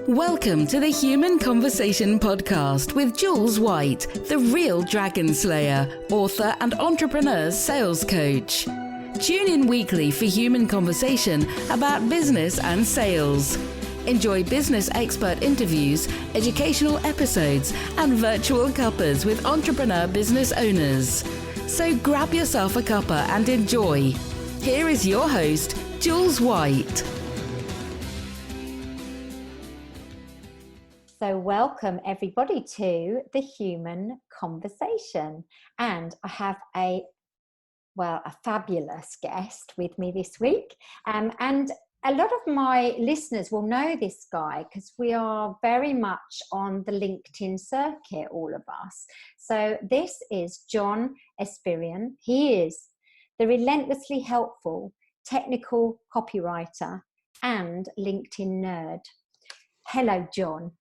Welcome to the Human Conversation podcast with Jules White, the real dragon slayer, author and entrepreneur sales coach. Tune in weekly for human conversation about business and sales. Enjoy business expert interviews, educational episodes, and virtual cuppas with entrepreneur business owners. So grab yourself a cuppa and enjoy. Here is your host, Jules White. So welcome everybody to the Human Conversation. And I have a fabulous guest with me this week. And a lot of my listeners will know this guy because we are very much on the LinkedIn circuit, all of us. So this is John Espirian. He is the relentlessly helpful technical copywriter and LinkedIn nerd. Hello, John.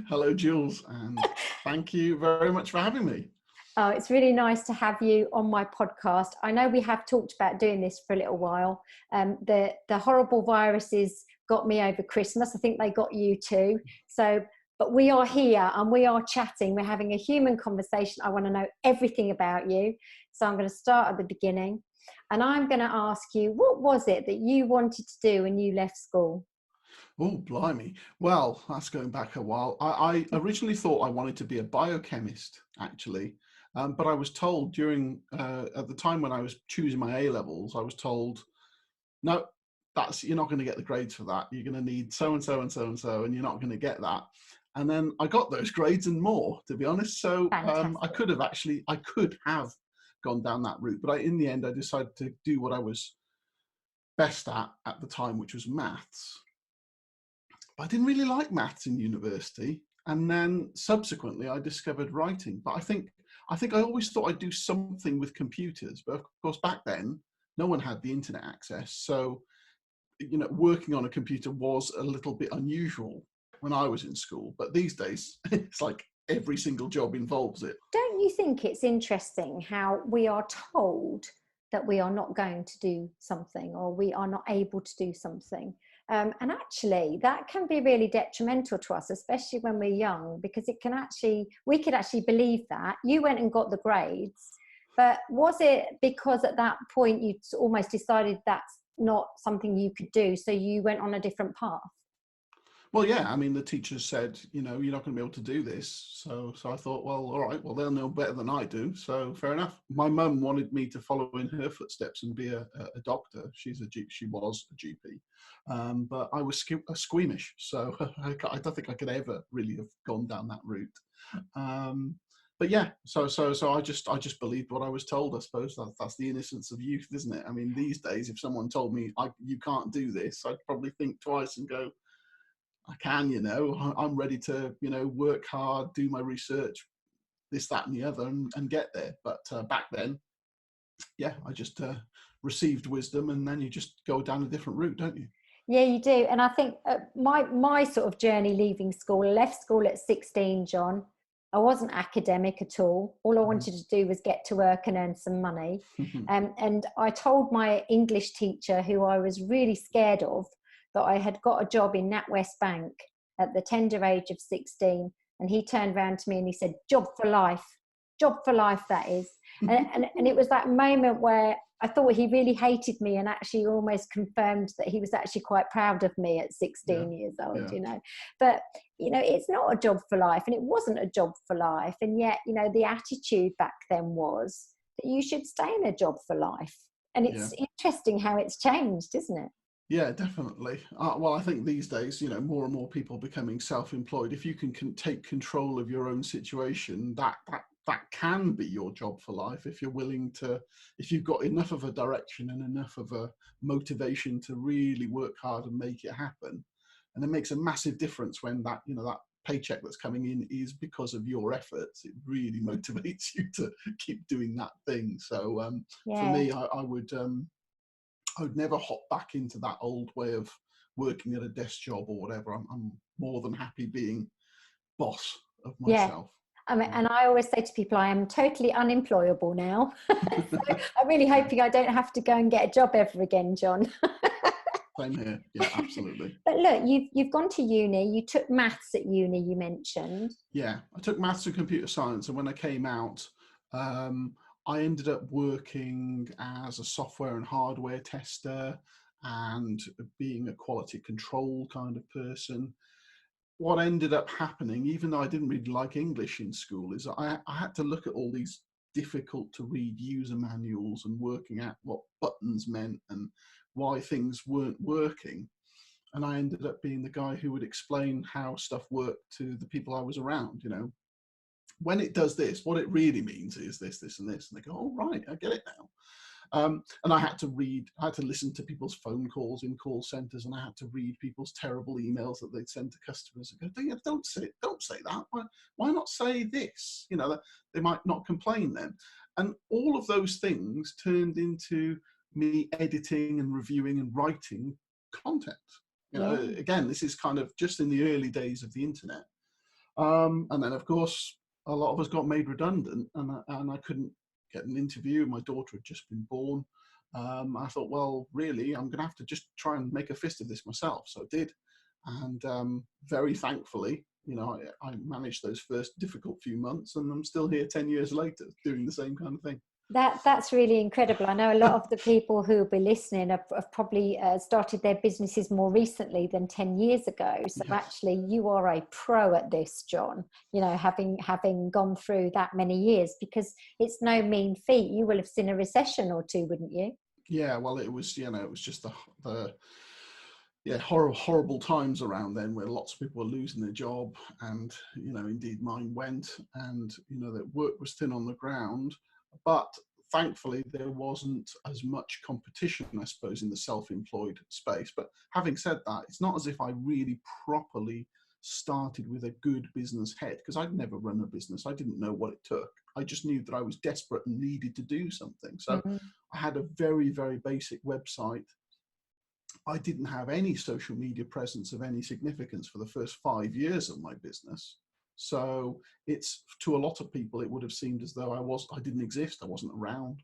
Hello, Jules, and thank you very much for having me. Oh, it's really nice to have you on my podcast. I know we have talked about doing this for a little while. The horrible viruses got me over Christmas. I think they got you too. But we are here and we are chatting. We're having a human conversation. I want to know everything about you. So I'm going to start at the beginning. And I'm going to ask you, what was it that you wanted to do when you left school? Oh, blimey. Well, that's going back a while. I originally thought I wanted to be a biochemist, actually. But I was told at the time when I was choosing my A-levels, I was told, no, you're not going to get the grades for that. You're going to need so-and-so and so-and-so, and you're not going to get that. And then I got those grades and more, to be honest. So I could have gone down that route. But in the end, I decided to do what I was best at the time, which was maths. I didn't really like maths in university, and then subsequently I discovered writing. But I think I always thought I'd do something with computers, but of course back then no one had the internet access, so working on a computer was a little bit unusual when I was in school. But these days it's like every single job involves it. Don't you think it's interesting how we are told that we are not going to do something, or we are not able to do something? And actually, that can be really detrimental to us, especially when we're young, because we could actually believe that. You went and got the grades, but was it because at that point you almost decided that's not something you could do, so you went on a different path? Well, yeah, I mean, the teachers said, you're not going to be able to do this. So I thought, well, all right, well, they'll know better than I do. So fair enough. My mum wanted me to follow in her footsteps and be a doctor. She was a GP. But I was squeamish. So I don't think I could ever really have gone down that route. But yeah, so I just believed what I was told. I suppose that's the innocence of youth, isn't it? I mean, these days, if someone told me you can't do this, I'd probably think twice and go, I can, I'm ready to, work hard, do my research, this, that, and the other, and get there. But back then, yeah, I just received wisdom, and then you just go down a different route, don't you? Yeah, you do. And I think my sort of journey leaving school, I left school at 16, John. I wasn't academic at all. All I wanted to do was get to work and earn some money. And I told my English teacher, who I was really scared of, that I had got a job in NatWest Bank at the tender age of 16. And he turned around to me and he said, job for life, that is. And it was that moment where I thought he really hated me, and actually almost confirmed that he was actually quite proud of me at 16 years old, But, it's not a job for life, and it wasn't a job for life. And yet, the attitude back then was that you should stay in a job for life. And it's interesting how it's changed, isn't it? Yeah, definitely. Well, I think these days, more and more people becoming self-employed. If you can take control of your own situation, that can be your job for life. If you're willing to, if you've got enough of a direction and enough of a motivation to really work hard and make it happen. And it makes a massive difference when that paycheck that's coming in is because of your efforts. It really motivates you to keep doing that thing. So for me, I would never hop back into that old way of working at a desk job or whatever. I'm more than happy being boss of myself. I mean, and I always say to people, I am totally unemployable now. So I'm really hoping I don't have to go and get a job ever again, John. Same here. Yeah, absolutely. But look, you've gone to uni. You took maths at uni, you mentioned. Yeah, I took maths and computer science, and when I came out, I ended up working as a software and hardware tester and being a quality control kind of person. What ended up happening, even though I didn't really like English in school, is I had to look at all these difficult to read user manuals and working out what buttons meant and why things weren't working. And I ended up being the guy who would explain how stuff worked to the people I was around. When it does this, what it really means is this, this, and this. And they go, oh, right, I get it now. And I had to listen to people's phone calls in call centers, and I had to read people's terrible emails that they'd send to customers and go, don't say that. Why not say this? They might not complain then. And all of those things turned into me editing and reviewing and writing content. Again, this is kind of just in the early days of the internet. And then, of course, a lot of us got made redundant, and I couldn't get an interview. My daughter had just been born. I thought, well, really, I'm going to have to just try and make a fist of this myself. So I did. And very thankfully, I managed those first difficult few months, and I'm still here 10 years later doing the same kind of thing. That's really incredible. I know a lot of the people who will be listening have probably started their businesses more recently than 10 years ago. So Yes. Actually, you are a pro at this, John, having gone through that many years, because it's no mean feat. You will have seen a recession or two, wouldn't you? Yeah, well, it was just the horrible times around then, where lots of people were losing their job, and indeed mine went, and that work was thin on the ground. But thankfully there wasn't as much competition, I suppose, in the self-employed space. But having said that, it's not as if I really properly started with a good business head, because I'd never run a business. I didn't know what it took. I just knew that I was desperate and needed to do something. So I had a very, very basic website. I didn't have any social media presence of any significance for the first 5 years of my business. So it's, to a lot of people, it would have seemed as though I didn't exist. I wasn't around.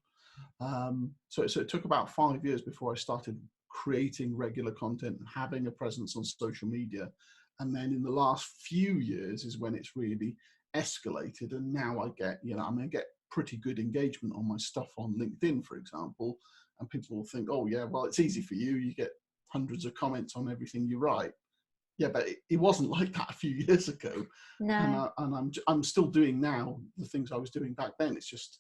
So it took about 5 years before I started creating regular content and having a presence on social media. And then in the last few years is when it's really escalated. And now I get pretty good engagement on my stuff on LinkedIn, for example. And people will think, oh yeah, well, it's easy for you. You get hundreds of comments on everything you write. Yeah, but it wasn't like that a few years ago. No. And I'm still doing now the things I was doing back then. It's just,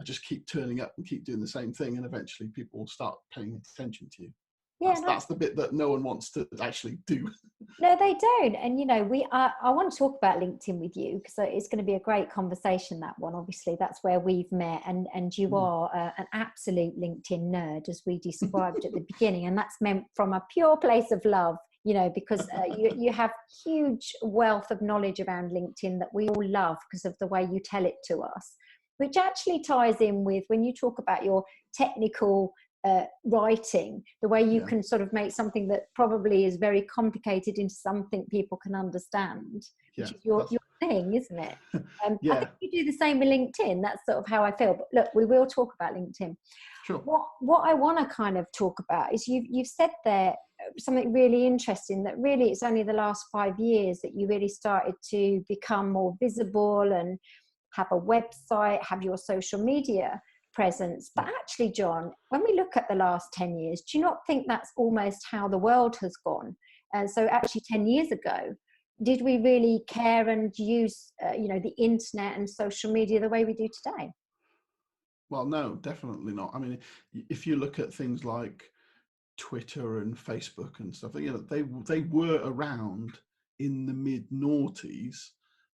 I just keep turning up and keep doing the same thing, and eventually people will start paying attention to you. Yeah, that's the bit that no one wants to actually do. No, they don't. And I want to talk about LinkedIn with you, because it's going to be a great conversation, that one. Obviously, that's where we've met, and you are an absolute LinkedIn nerd, as we described at the beginning, and that's meant from a pure place of love. Because you have huge wealth of knowledge around LinkedIn that we all love because of the way you tell it to us, which actually ties in with when you talk about your technical writing, the way you can sort of make something that probably is very complicated into something people can understand, which is your thing, isn't it? I think you do the same with LinkedIn. That's sort of how I feel. But look, we will talk about LinkedIn. Sure. What I want to kind of talk about is you've said there something really interesting, that really it's only the last 5 years that you really started to become more visible and have a website, have your social media presence. But actually, John, when we look at the last 10 years, do you not think that's almost how the world has gone? And so actually 10 years ago, did we really care and use the internet and social media the way we do today? Well, no, definitely not. I mean, if you look at things like Twitter and Facebook and stuff, they were around in the mid-noughties,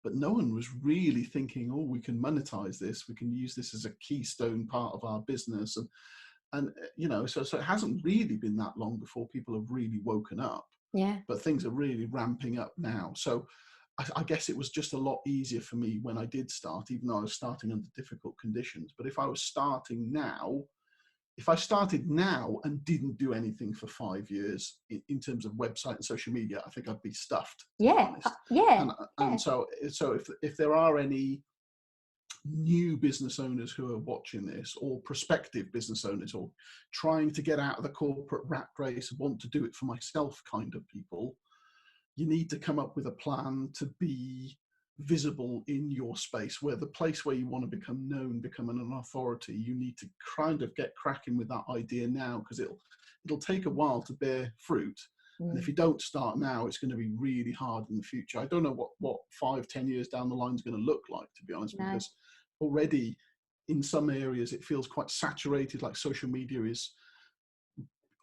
but no one was really thinking, oh, we can monetize this, we can use this as a keystone part of our business. And so it hasn't really been that long before people have really woken up. Yeah. But things are really ramping up now. So I guess it was just a lot easier for me when I did start, even though I was starting under difficult conditions. But if I started now and didn't do anything for 5 years in terms of website and social media, I think I'd be stuffed. Yeah. And so if there are any new business owners who are watching this, or prospective business owners, or trying to get out of the corporate rat race, want to do it for myself kind of people, you need to come up with a plan to be visible in your space, where the place where you want to become known, become an authority. You need to kind of get cracking with that idea now, because it'll take a while to bear fruit. And if you don't start now, it's going to be really hard in the future. I don't know what 5-10 years down the line is going to look like, to be honest, because already in some areas it feels quite saturated, like social media is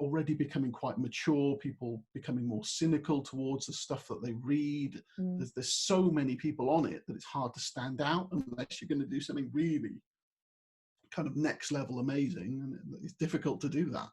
already becoming quite mature, people becoming more cynical towards the stuff that they read. There's so many people on it that it's hard to stand out unless you're going to do something really kind of next level amazing, and it's difficult to do that.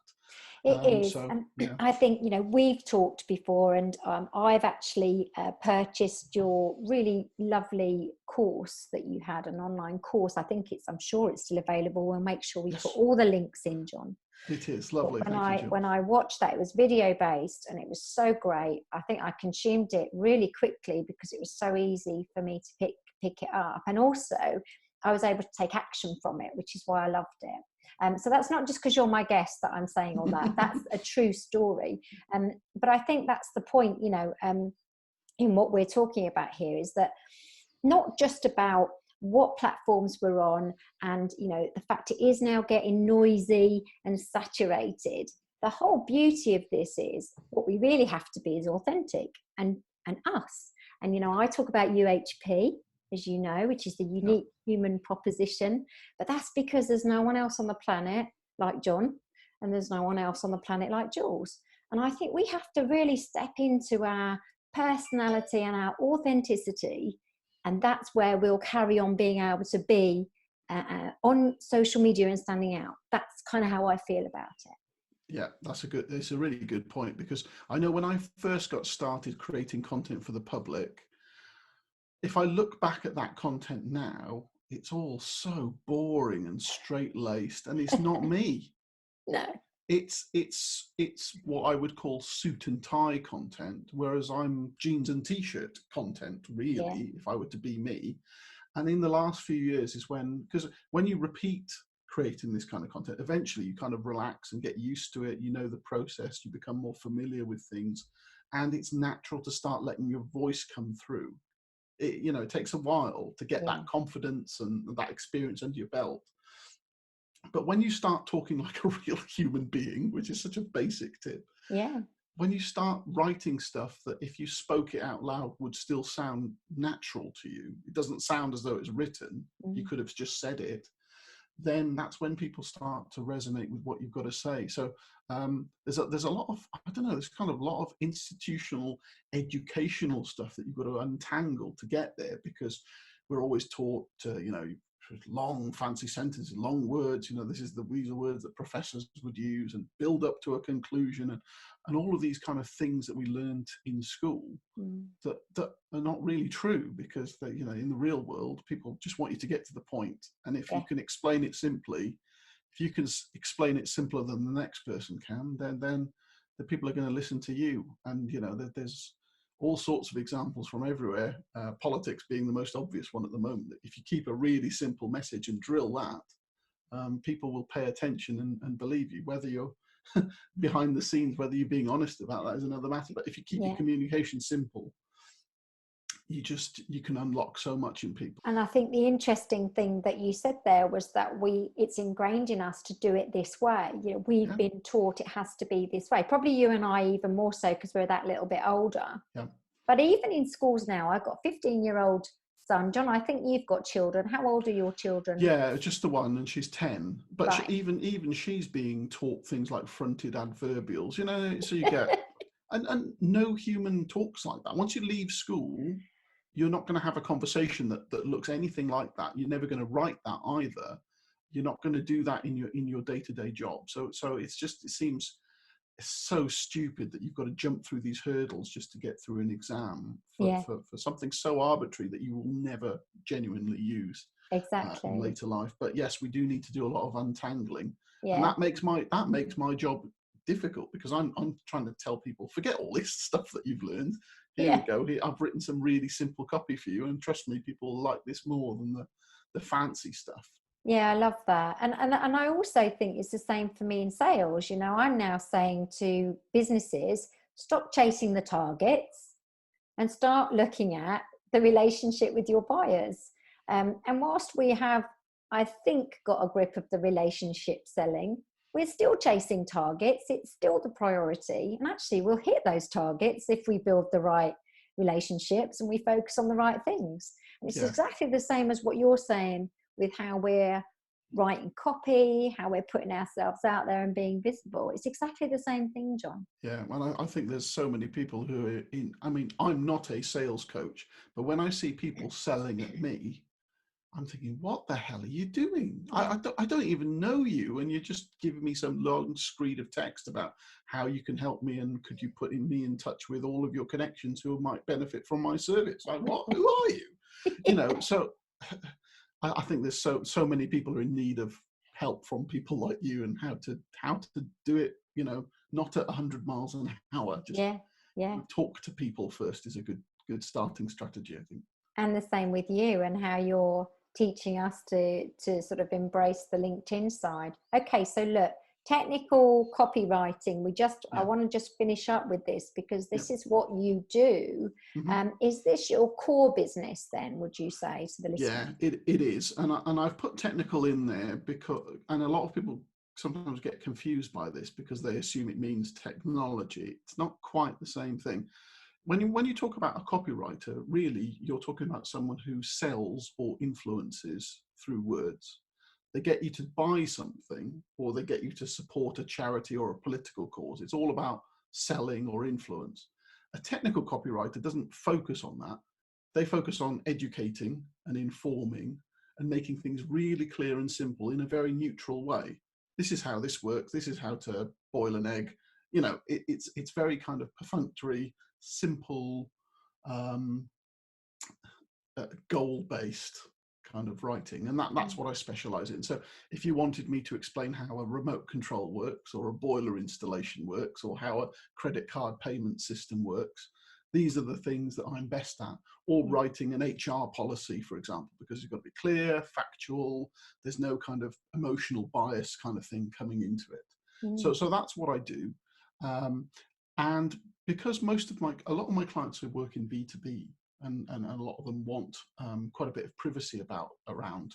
It is. So, and yeah. I think, we've talked before, and I've actually purchased your really lovely course that you had, an online course. I'm sure it's still available. We'll make sure we put all the links in, John. It is lovely. When I watched that, it was video based and it was so great. I think I consumed it really quickly because it was so easy for me to pick it up, and also I was able to take action from it, which is why I loved it. So that's not just because you're my guest that I'm saying all that. That's a true story. But I think that's the point, in what we're talking about here, is that not just about what platforms we're on, and the fact it is now getting noisy and saturated. The whole beauty of this is what we really have to be is authentic and us. And I talk about UHP, as you know, which is the unique human proposition, but that's because there's no one else on the planet like John, and there's no one else on the planet like Jules. And I think we have to really step into our personality and our authenticity, and that's where we'll carry on being able to be on social media and standing out. That's kind of how I feel about it. Yeah, it's a really good point, because I know when I first got started creating content for the public, if I look back at that content now, it's all so boring and straight-laced, and it's not me. No. It's what I would call suit and tie content, whereas I'm jeans and t-shirt content, really, if I were to be me. And in the last few years is because when you repeat creating this kind of content, eventually you kind of relax and get used to it. You know the process, you become more familiar with things, and it's natural to start letting your voice come through. It takes a while to get that confidence and that experience under your belt. But when you start talking like a real human being, which is such a basic tip, when you start writing stuff that if you spoke it out loud would still sound natural to you, it doesn't sound as though it's written, you could have just said it, then that's when people start to resonate with what you've got to say. So there's a lot of, there's kind of a lot of institutional, educational stuff that you've got to untangle to get there, because we're always taught to, long fancy sentences, long words, these are words that professors would use, and build up to a conclusion, and all of these kind of things that we learned in school that are not really true, because they, in the real world, people just want you to get to the point. And if you can explain it simply, if you can explain it simpler than the next person can, then the people are going to listen to you. And there's all sorts of examples from everywhere, politics being the most obvious one at the moment. If you keep a really simple message and drill that, people will pay attention and believe you, whether you're behind the scenes, whether you're being honest about that is another matter. But if you keep your communication simple, you can unlock so much in people. And I think the interesting thing that you said there was that it's ingrained in us to do it this way. We've been taught it has to be this way. Probably you and I even more so, because we're that little bit older. Yeah. But even in schools now, I've got a 15-year-old son. John, I think you've got children. How old are your children? Yeah, just the one, and she's 10. But even she's being taught things like fronted adverbials, so you get... and no human talks like that. Once you leave school, you're not going to have a conversation that looks anything like that. You're never going to write that either. You're not going to do that in your day-to-day job. So it seems so stupid that you've got to jump through these hurdles just to get through an exam for something so arbitrary that you will never genuinely use in later life. But yes, we do need to do a lot of untangling, and that makes my job difficult, because I'm trying to tell people, forget all this stuff that you've learned. Here we go. I've written some really simple copy for you, and trust me, people like this more than the fancy stuff. Yeah, I love that. And I also think it's the same for me in sales. You know, I'm now saying to businesses, stop chasing the targets and start looking at the relationship with your buyers. And whilst we have, I think, got a grip of the relationship selling, we're still chasing targets. It's still the priority. And actually, we'll hit those targets if we build the right relationships and we focus on the right things. And it's exactly the same as what you're saying with how we're writing copy, how we're putting ourselves out there and being visible. It's exactly the same thing, John. Yeah, well, I think there's so many people who are in, I mean, I'm not a sales coach, but when I see people selling at me, I'm thinking, what the hell are you doing? I don't even know you, and you're just giving me some long screed of text about how you can help me, and could you put me in touch with all of your connections who might benefit from my service? Like, what? Who are you? You know, so I think there's so many people are in need of help from people like you, and how to do it. You know, not at 100 miles an hour. Just talk to people first is a good starting strategy, I think. And the same with you, and how you're teaching us to sort of embrace the LinkedIn side. Okay, so look, technical copywriting, I want to just finish up with this, because this is what you do. Is this your core business then, would you say, to the listener? Yeah, it is, and I've put technical in there because, and a lot of people sometimes get confused by this because they assume it means technology. It's not quite the same thing. When you talk about a copywriter, really, you're talking about someone who sells or influences through words. They get you to buy something, or they get you to support a charity or a political cause. It's all about selling or influence. A technical copywriter doesn't focus on that. They focus on educating and informing and making things really clear and simple in a very neutral way. This is how this works. This is how to boil an egg. You know, it's very kind of perfunctory, simple, goal-based kind of writing, and that's what I specialize in. So if you wanted me to explain how a remote control works, or a boiler installation works, or how a credit card payment system works, these are the things that I'm best at. Or writing an HR policy, for example, because you've got to be clear, factual, there's no kind of emotional bias kind of thing coming into it. So that's what I do. And because a lot of my clients who work in B2B, and a lot of them want quite a bit of privacy around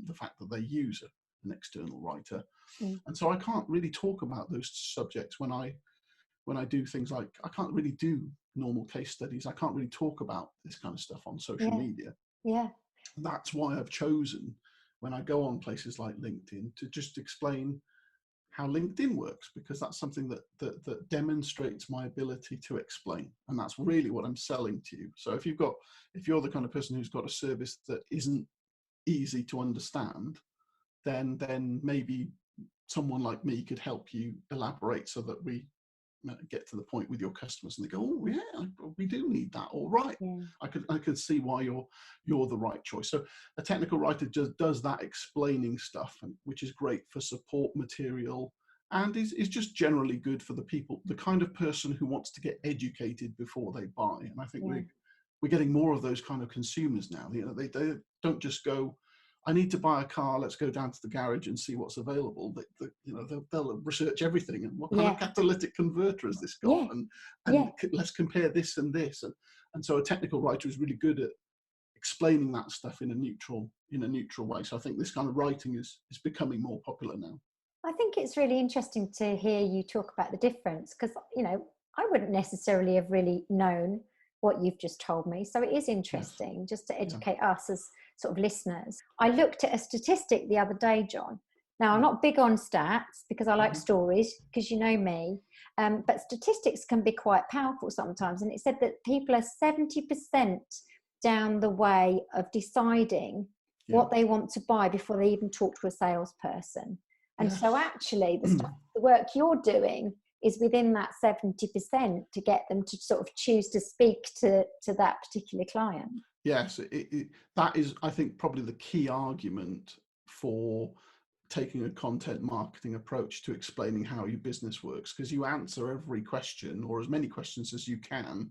the fact that they use an external writer. And so I can't really talk about those subjects when I do things like, I can't really do normal case studies. I can't really talk about this kind of stuff on social media. Yeah. That's why I've chosen, when I go on places like LinkedIn, to just explain how LinkedIn works, because that's something that demonstrates my ability to explain, and that's really what I'm selling to you. So if you're the kind of person who's got a service that isn't easy to understand, then maybe someone like me could help you elaborate so that we get to the point with your customers and they go, oh yeah, we do need that. All right. I could see why you're the right choice. So a technical writer just does that explaining stuff, which is great for support material, and is just generally good for the kind of person who wants to get educated before they buy. And I think we're getting more of those kind of consumers now. You know, they don't just go, I need to buy a car, let's go down to the garage and see what's available. They'll research everything, and what kind of catalytic converter has this got, and let's compare this and this, and so a technical writer is really good at explaining that stuff in a neutral way. So I think this kind of writing is becoming more popular now. I think it's really interesting to hear you talk about the difference, because I wouldn't necessarily have really known what you've just told me. So it is interesting just to educate us as sort of listeners. I looked at a statistic the other day, John. Now, I'm not big on stats because I like stories, because you know me, but statistics can be quite powerful sometimes. And it said that people are 70% down the way of deciding what they want to buy before they even talk to a salesperson. And so actually the work you're doing is within that 70% to get them to sort of choose to speak to that particular client. Yes, that is, I think, probably the key argument for taking a content marketing approach to explaining how your business works, because you answer every question, or as many questions as you can,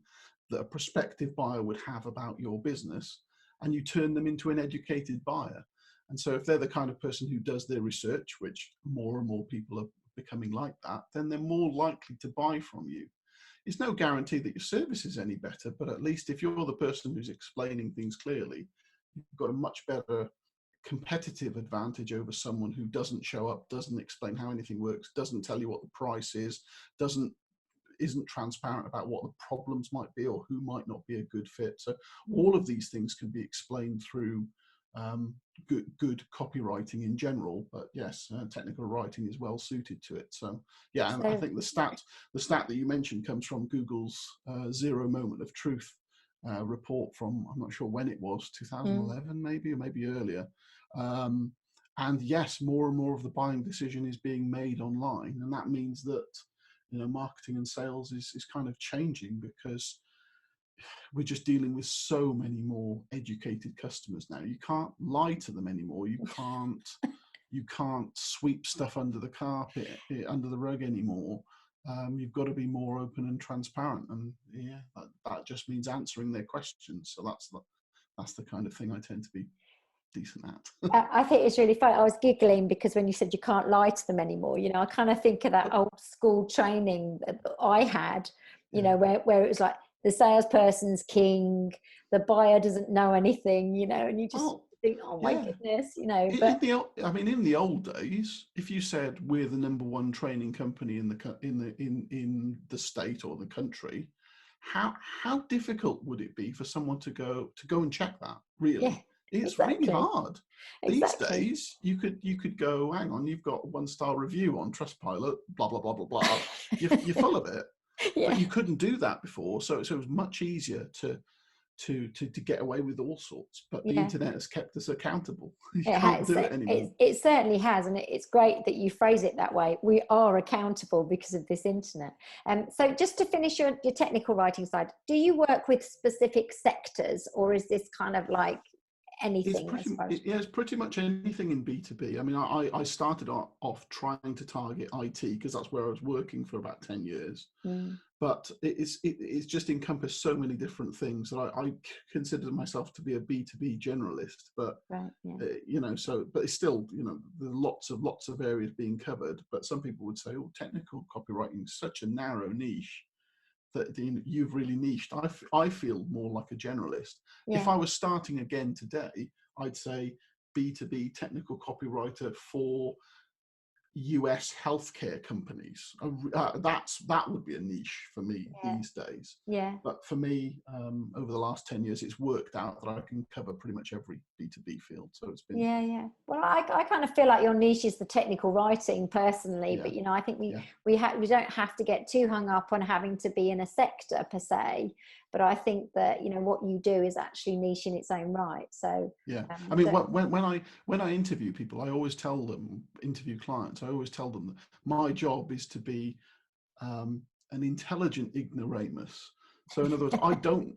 that a prospective buyer would have about your business, and you turn them into an educated buyer. And so if they're the kind of person who does their research, which more and more people are becoming like that, then they're more likely to buy from you. It's no guarantee that your service is any better, but at least if you're the person who's explaining things clearly, you've got a much better competitive advantage over someone who doesn't show up, doesn't explain how anything works, doesn't tell you what the price is, isn't transparent about what the problems might be or who might not be a good fit. So all of these things can be explained through good copywriting in general, but yes, technical writing is well suited to it. So yeah, and I think the stat that you mentioned comes from Google's Zero Moment of Truth report from, I'm not sure when it was, 2011 maybe, or maybe earlier. And yes, more and more of the buying decision is being made online, and that means that, you know, marketing and sales is kind of changing, because we're just dealing with so many more educated customers now. You can't lie to them anymore. You can't sweep stuff under the carpet, under the rug anymore. You've got to be more open and transparent, and yeah, that just means answering their questions. So that's the kind of thing I tend to be decent at. I think it's really funny. I was giggling because when you said you can't lie to them anymore, you know, I kind of think of that old school training that I had, you know, where it was like, the salesperson's king, the buyer doesn't know anything, you know, and you just think, oh my goodness, you know. But in the old days, if you said we're the #1 training company in the state or the country, how difficult would it be for someone to go and check that? Really, it's really hard. These days, you could go, hang on, you've got a 1-star review on Trustpilot, blah blah blah blah blah. You're full of it. But you couldn't do that before, so it was much easier to get away with all sorts. But the internet has kept us accountable. You can't do it anymore. It certainly has, and it's great that you phrase it that way. We are accountable because of this internet. So just to finish your technical writing side, do you work with specific sectors, or is this kind of like anything? It's pretty much anything in B2B. I mean, I started off trying to target IT because that's where I was working for about 10 years. But it's just encompassed so many different things that I consider myself to be a B2B generalist. But you know, but it's still, you know, there are lots of areas being covered. But some people would say, oh, technical copywriting is such a narrow niche that you've really niched. I feel more like a generalist. If I was starting again today, I'd say B2B technical copywriter for US healthcare companies. That would be a niche for me these days. But for me, over the last 10 years, it's worked out that I can cover pretty much every B2B field. So it's been Well, I kind of feel like your niche is the technical writing personally, but you know, I think we don't have to get too hung up on having to be in a sector per se. But I think that, you know, what you do is actually niche in its own right. So I mean, when I interview people, I always tell them, interview clients, I always tell them that my job is to be an intelligent ignoramus. So in other words,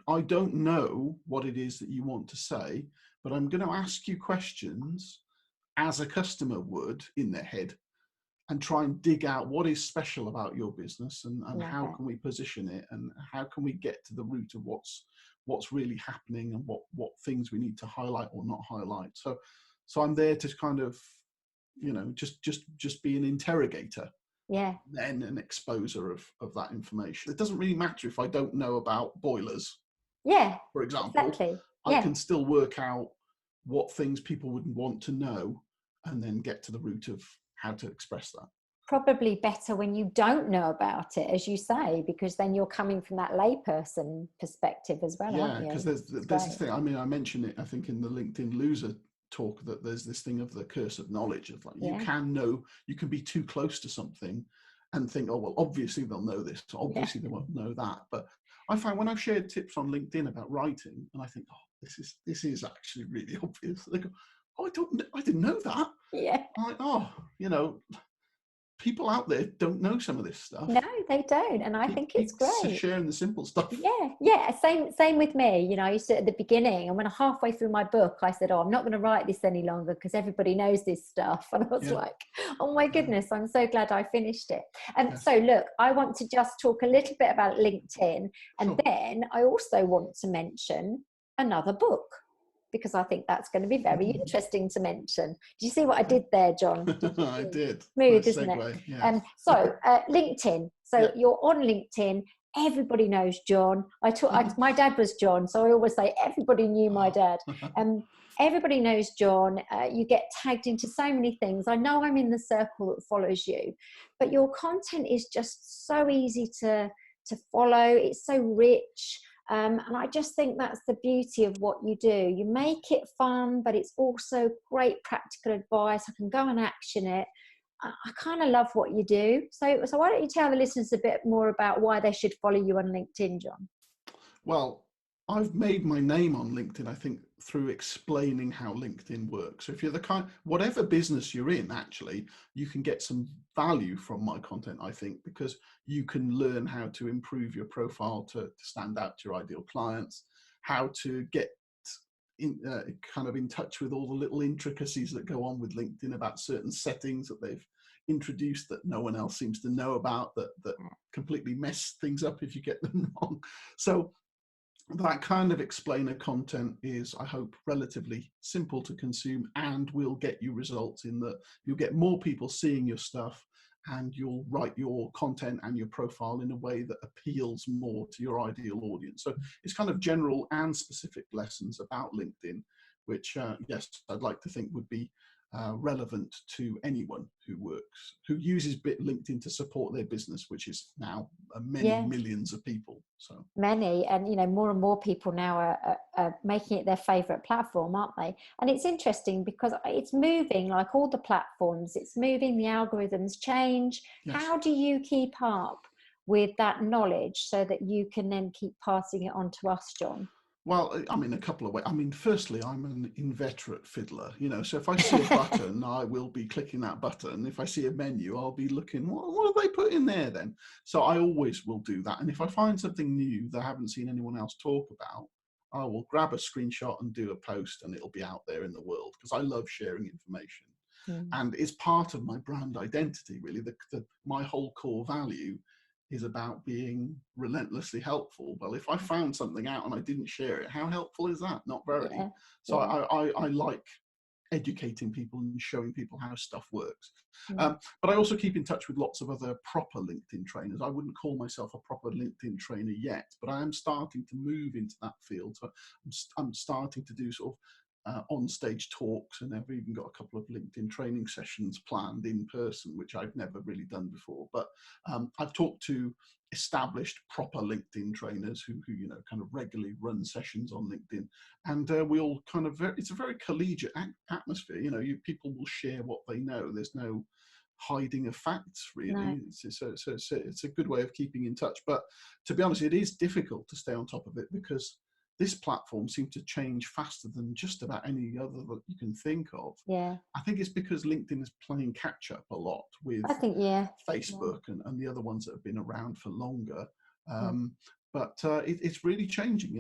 I don't know what it is that you want to say, but I'm going to ask you questions as a customer would in their head, and try and dig out what is special about your business, and how can we position it, and how can we get to the root of what's really happening, and what things we need to highlight or not highlight. So I'm there to kind of, you know, just be an interrogator, then an exposer of that information. It doesn't really matter if I don't know about boilers, for example. I can still work out what things people would want to know, and then get to the root of how to express that. Probably better when you don't know about it, as you say, because then you're coming from that layperson perspective as well, aren't you? Because there's this thing, I mean, I mentioned it, I think, in the LinkedIn Loser talk, that there's this thing of the curse of knowledge, of like, you can be too close to something and think, oh, well, obviously they'll know this, obviously they won't know that. But I find when I've shared tips on LinkedIn about writing, and I think, oh, this is actually really obvious, they go, oh, I didn't know that. I'm like, oh, you know, people out there don't know some of this stuff. No, they don't, and I think it's great. Sharing the simple stuff. Same with me. You know, I used to, at the beginning, and when halfway through my book, I said, oh, I'm not going to write this any longer because everybody knows this stuff. And I was like, oh my goodness, I'm so glad I finished it. And so look, I want to just talk a little bit about LinkedIn, and then I also want to mention another book. because I think that's going to be very interesting to mention. Do you see what I did there, John? I did. Smooth, Nice isn't segue, it? yeah. So LinkedIn. So Yeah. you're on LinkedIn. Everybody knows John. My dad was John, so I always say everybody knew my dad. Everybody knows John. You get tagged into so many things. I know I'm in the circle that follows you, but your content is just so easy to follow. It's so rich. And I just think that's the beauty of what you do. You make it fun, but it's also great practical advice. I can go and action it. I kind of love what you do. So why don't you tell the listeners a bit more about why they should follow you on LinkedIn, John? Well, I've made my name on LinkedIn, I think, through explaining how LinkedIn works. So if you're whatever business you're in, actually, you can get some value from my content, I think, because you can learn how to improve your profile to stand out to your ideal clients, how to get in touch with all the little intricacies that go on with LinkedIn about certain settings that they've introduced that no one else seems to know about, that completely mess things up if you get them wrong. So that kind of explainer content is, I hope, relatively simple to consume and will get you results in that you'll get more people seeing your stuff, and you'll write your content and your profile in a way that appeals more to your ideal audience. So it's kind of general and specific lessons about LinkedIn, which, yes, I'd like to think would be relevant to anyone who uses LinkedIn to support their business, which is now many millions of people. So many, and more and more people now are making it their favorite platform, aren't they? And it's interesting because it's moving, like all the platforms, it's moving, the algorithms change. Yes. How do you keep up with that knowledge so that you can then keep passing it on to us, John? Well, I mean, a couple of ways. I mean, firstly, I'm an inveterate fiddler, so if I see a button, I will be clicking that button. If I see a menu, I'll be looking, what have they put in there then? So I always will do that. And if I find something new that I haven't seen anyone else talk about, I will grab a screenshot and do a post, and it'll be out there in the world, because I love sharing information. And it's part of my brand identity, really. My whole core value is about being relentlessly helpful. Well, if I found something out and I didn't share it, how helpful is that? Not very. So I like educating people and showing people how stuff works. But I also keep in touch with lots of other proper LinkedIn trainers. I wouldn't call myself a proper LinkedIn trainer yet, but I am starting to move into that field. So I'm starting to do sort of on-stage talks, and I've even got a couple of LinkedIn training sessions planned in person, which I've never really done before. But I've talked to established proper LinkedIn trainers who kind of regularly run sessions on LinkedIn, and we all kind of it's a very collegiate atmosphere. People will share what they know. There's no hiding of facts, really. No. It's a good way of keeping in touch. But to be honest, it is difficult to stay on top of it, because this platform seems to change faster than just about any other that you can think of. Yeah. I think it's because LinkedIn is playing catch up a lot with Facebook and the other ones that have been around for longer. But it's really changing.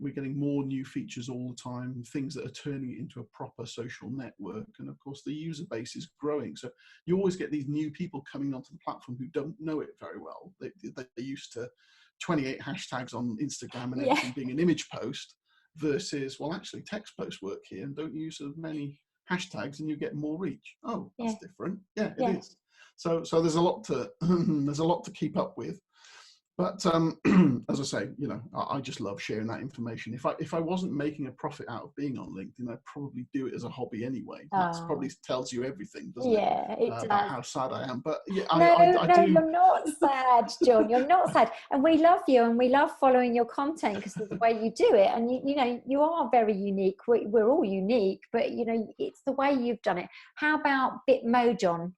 We're getting more new features all the time, things that are turning it into a proper social network. And of course, the user base is growing. So you always get these new people coming onto the platform who don't know it very well. They're used to 28 hashtags on Instagram and everything being an image post, versus, well, actually text posts work here, and don't use as many hashtags and you get more reach. Oh, that's different. Yeah, it is. So there's a lot to keep up with. But as I say, I just love sharing that information. If I wasn't making a profit out of being on LinkedIn, I'd probably do it as a hobby anyway. That probably tells you everything, doesn't it? It does. About how sad I am. But I do. You're not sad, John. You're not sad, and we love you, and we love following your content because of the way you do it. And you are very unique. We're all unique, but it's the way you've done it. How about Bitmo, John?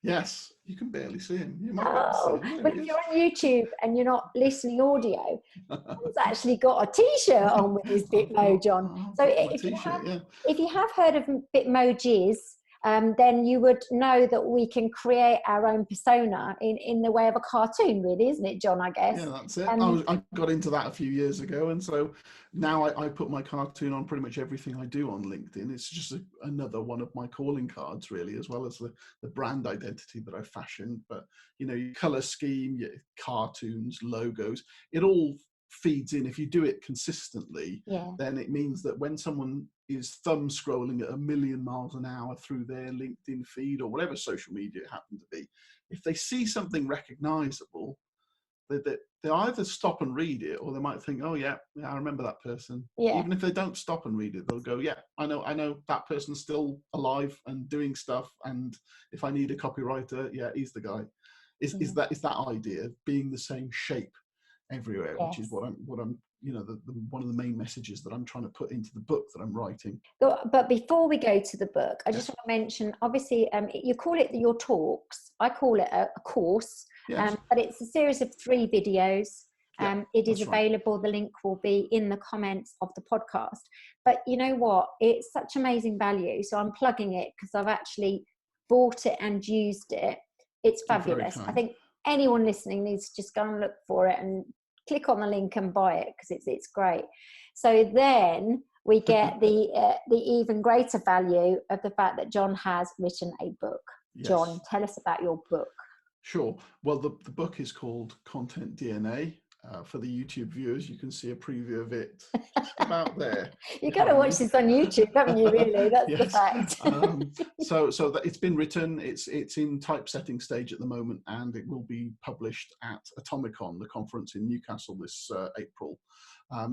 Yes, you can barely see him. You might be able to see him. But if you're on YouTube and you're not listening audio, he's actually got a T-shirt on with his Bitmo, John. So if you have heard of Bitmojis, then you would know that we can create our own persona in the way of a cartoon, really, isn't it, John, I guess? Yeah, that's it. I got into that a few years ago, and so now I put my cartoon on pretty much everything I do on LinkedIn. It's just another one of my calling cards, really, as well as the brand identity that I fashioned. But your color scheme, your cartoons, logos, it all feeds in. If you do it consistently, Yeah. then it means that when someone is thumb scrolling at 1,000,000 miles an hour through their LinkedIn feed or whatever social media it happened to be, if they see something recognizable, they either stop and read it, or they might think, oh yeah, I remember that person. Yeah. Even if they don't stop and read it, they'll go, yeah, I know that person's still alive and doing stuff, and if I need a copywriter, yeah, he's the guy. Is that idea of being the same shape everywhere, Yes. which is what I'm the one of the main messages that I'm trying to put into the book that I'm writing. But before we go to the book, I just want to mention, obviously, you call it your talks. I call it a course, Yes. but it's a series of 3 videos. It is available. Right. The link will be in the comments of the podcast. But you know what? It's such amazing value. So I'm plugging it because I've actually bought it and used it. It's fabulous. I think anyone listening needs to just go and look for it and click on the link and buy it because it's great. So then we get the even greater value of the fact that John has written a book. Yes. John, tell us about your book. Sure. Well, the book is called Content DNA. For the YouTube viewers, you can see a preview of it just about there. You've got to watch this on YouTube, haven't you, really? That's yes. The fact. So that it's been written, it's in typesetting stage at the moment, and it will be published at Atomicon, the conference in Newcastle this April.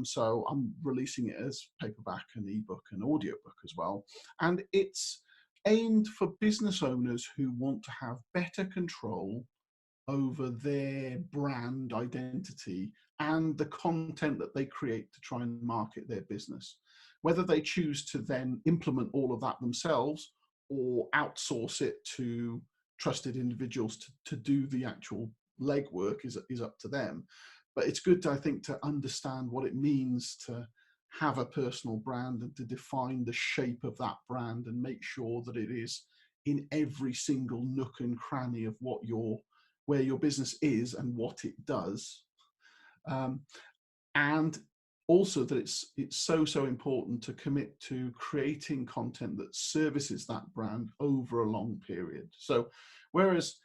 So I'm releasing it as paperback and ebook and audiobook as well. And it's aimed for business owners who want to have better control over their brand identity and the content that they create to try and market their business. Whether they choose to then implement all of that themselves or outsource it to trusted individuals to do the actual legwork is up to them. But it's good, I think, to understand what it means to have a personal brand and to define the shape of that brand and make sure that it is in every single nook and cranny of where your business is and what it does, and also that it's so important to commit to creating content that services that brand over a long period. So whereas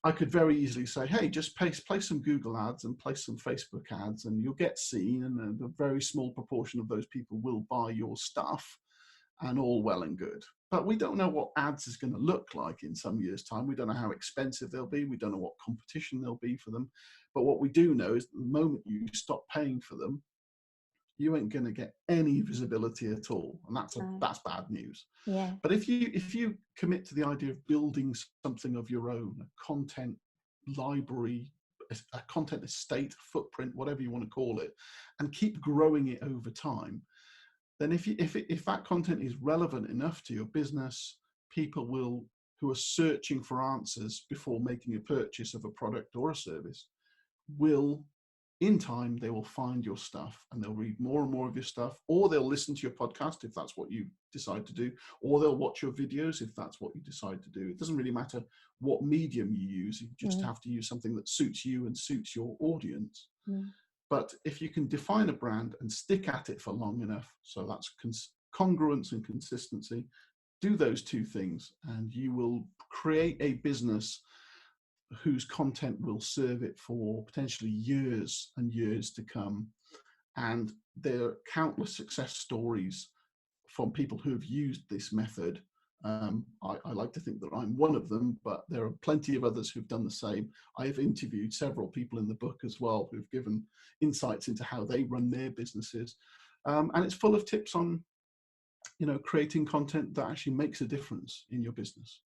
I could very easily say, hey, just place some Google ads and place some Facebook ads and you'll get seen, and a very small proportion of those people will buy your stuff, and all well and good. But we don't know what ads is going to look like in some years' time. We don't know how expensive they'll be. We don't know what competition there'll be for them. But what we do know is the moment you stop paying for them, you ain't going to get any visibility at all. And that's bad news. Yeah. But if you commit to the idea of building something of your own, a content library, a content estate, footprint, whatever you want to call it, and keep growing it over time, then if that content is relevant enough to your business, people who are searching for answers before making a purchase of a product or a service will, in time, they will find your stuff and they'll read more and more of your stuff, or they'll listen to your podcast if that's what you decide to do, or they'll watch your videos if that's what you decide to do. It doesn't really matter what medium you use. You just have to use something that suits you and suits your audience. But if you can define a brand and stick at it for long enough, so that's congruence and consistency, do those 2 things and you will create a business whose content will serve it for potentially years and years to come. And there are countless success stories from people who have used this method. I like to think that I'm one of them, but there are plenty of others who've done the same. I have interviewed several people in the book as well who've given insights into how they run their businesses. And it's full of tips on, creating content that actually makes a difference in your business.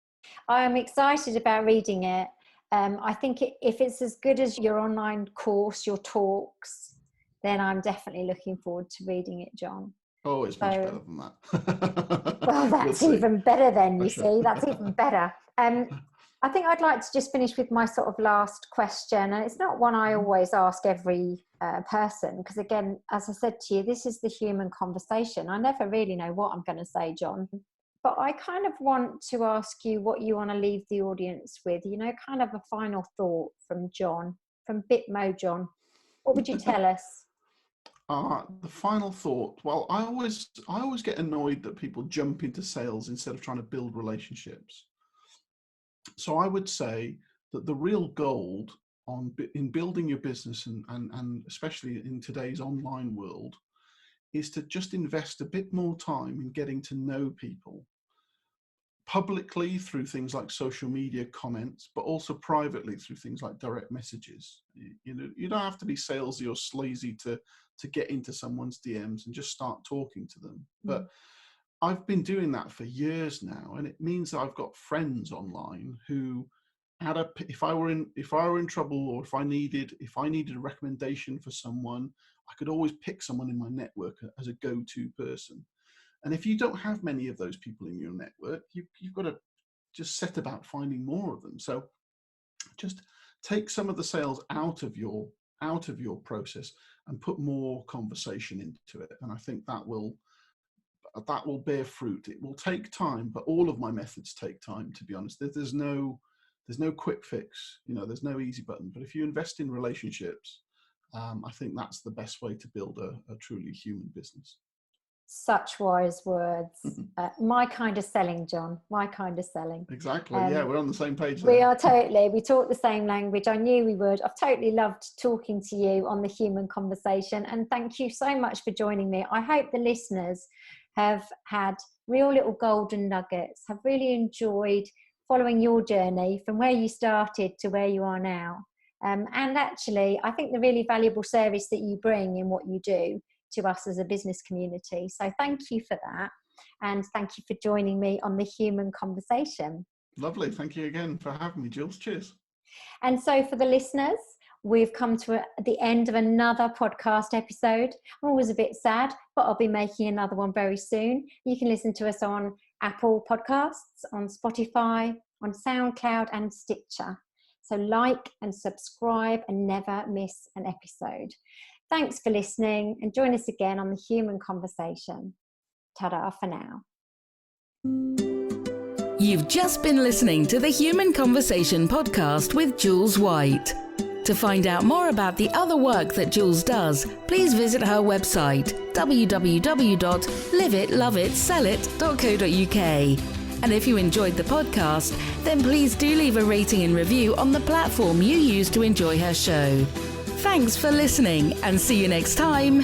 I'm excited about reading it. I think if it's as good as your online course, your talks, then I'm definitely looking forward to reading it, John. Oh, it's much better than that. Well, that's even better then, you see. That's even better. I think I'd like to just finish with my sort of last question. And it's not one I always ask every person, because again, as I said to you, this is the human conversation. I never really know what I'm going to say, John. But I kind of want to ask you what you want to leave the audience with, kind of a final thought from John, from Bitmo John. What would you tell us? The final thought. Well, I always get annoyed that people jump into sales instead of trying to build relationships. So I would say that the real gold in building your business and especially in today's online world is to just invest a bit more time in getting to know people publicly through things like social media comments, but also privately through things like direct messages. You know, you don't have to be salesy or sleazy to get into someone's DMs and just start talking to them. But I've been doing that for years now, and it means that I've got friends online who if I were in trouble, or if I needed a recommendation for someone, I could always pick someone in my network as a go-to person. And if you don't have many of those people in your network, you've got to just set about finding more of them. So just take some of the sales out of your process and put more conversation into it. And I think that will bear fruit. It will take time, but all of my methods take time, to be honest. There's no quick fix, you know, there's no easy button. But if you invest in relationships, I think that's the best way to build a truly human business. Such wise words. My kind of selling, John. My kind of selling. Exactly. Yeah, we're on the same page there. We are totally. We talk the same language. I knew we would. I've totally loved talking to you on the Human Conversation. And thank you so much for joining me. I hope the listeners have had real little golden nuggets, have really enjoyed following your journey from where you started to where you are now. And actually, I think the really valuable service that you bring in what you do to us as a business community. So thank you for that. And thank you for joining me on the Human Conversation. Lovely. Thank you again for having me, Jules. Cheers. And so for the listeners, we've come to the end of another podcast episode. I'm always a bit sad, but I'll be making another one very soon. You can listen to us on Apple Podcasts, on Spotify, on SoundCloud and Stitcher. So like and subscribe and never miss an episode. Thanks for listening, and join us again on the Human Conversation. Ta-da for now. You've just been listening to the Human Conversation podcast with Jules White. To find out more about the other work that Jules does, please visit her website, www.liveitloveitsellit.co.uk. And if you enjoyed the podcast, then please do leave a rating and review on the platform you use to enjoy her show. Thanks for listening, and see you next time.